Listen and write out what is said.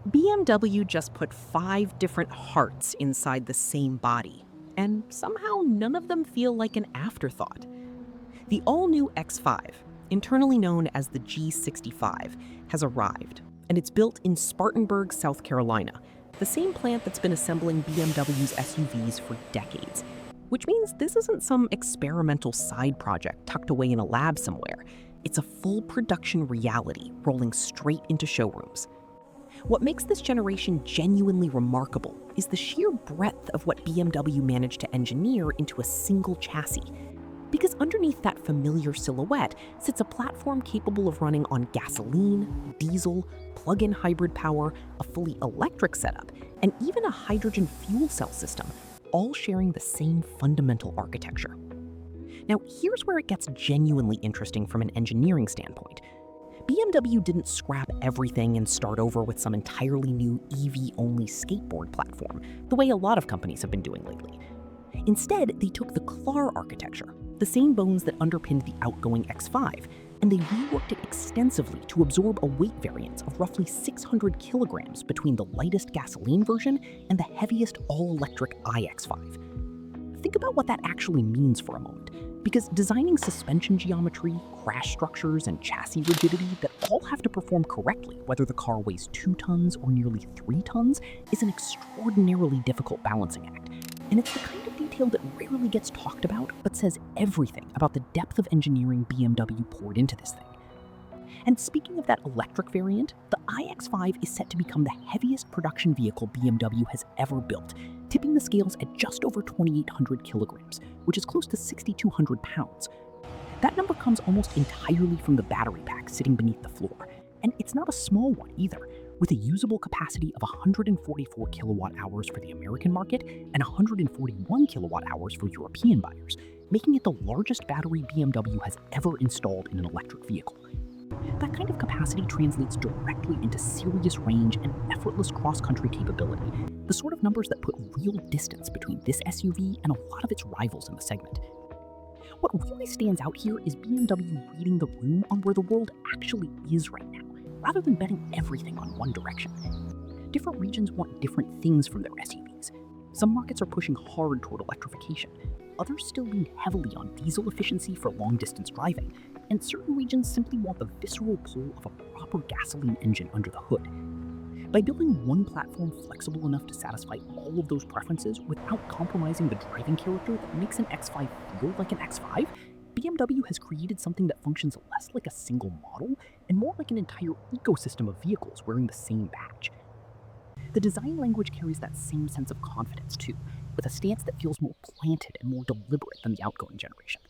BMW just put 5 different hearts inside the same body, and somehow none of them feel like an afterthought. The all-new X5, internally known as the G65, has arrived, and it's built in Spartanburg, South Carolina, the same plant that's been assembling BMW's SUVs for decades. Which means this isn't some experimental side project tucked away in a lab somewhere. It's a full production reality rolling straight into showrooms. What makes this generation genuinely remarkable is the sheer breadth of what BMW managed to engineer into a single chassis. Because underneath that familiar silhouette sits a platform capable of running on gasoline, diesel, plug-in hybrid power, a fully electric setup, and even a hydrogen fuel cell system, all sharing the same fundamental architecture. Now, here's where it gets genuinely interesting from an engineering standpoint. BMW didn't scrap everything and start over with some entirely new EV-only skateboard platform, the way a lot of companies have been doing lately. Instead, they took the CLAR architecture, the same bones that underpinned the outgoing X5, and they reworked it extensively to absorb a weight variance of roughly 600 kilograms between the lightest gasoline version and the heaviest all-electric iX5. Think about what that actually means for a moment, because designing suspension geometry, crash structures, and chassis rigidity that all have to perform correctly, whether the car weighs 2 tons or nearly 3 tons, is an extraordinarily difficult balancing act. And it's the kind of detail that rarely gets talked about, but says everything about the depth of engineering BMW poured into this thing. And speaking of that electric variant, the iX5 is set to become the heaviest production vehicle BMW has ever built, tipping the scales at just over 2,800 kilograms, which is close to 6,200 pounds. That number comes almost entirely from the battery pack sitting beneath the floor, and it's not a small one either, with a usable capacity of 144 kilowatt hours for the American market and 141 kilowatt hours for European buyers, making it the largest battery BMW has ever installed in an electric vehicle. That kind of capacity translates directly into serious range and effortless cross-country capability, the sort of numbers that put real distance between this SUV and a lot of its rivals in the segment. What really stands out here is BMW reading the room on where the world actually is right now, rather than betting everything on one direction. Different regions want different things from their SUVs. Some markets are pushing hard toward electrification, others still lean heavily on diesel efficiency for long-distance driving, and certain regions simply want the visceral pull of a proper gasoline engine under the hood. By building one platform flexible enough to satisfy all of those preferences without compromising the driving character that makes an X5 feel like an X5, BMW has created something that functions less like a single model and more like an entire ecosystem of vehicles wearing the same badge. The design language carries that same sense of confidence too, with a stance that feels more planted and more deliberate than the outgoing generation.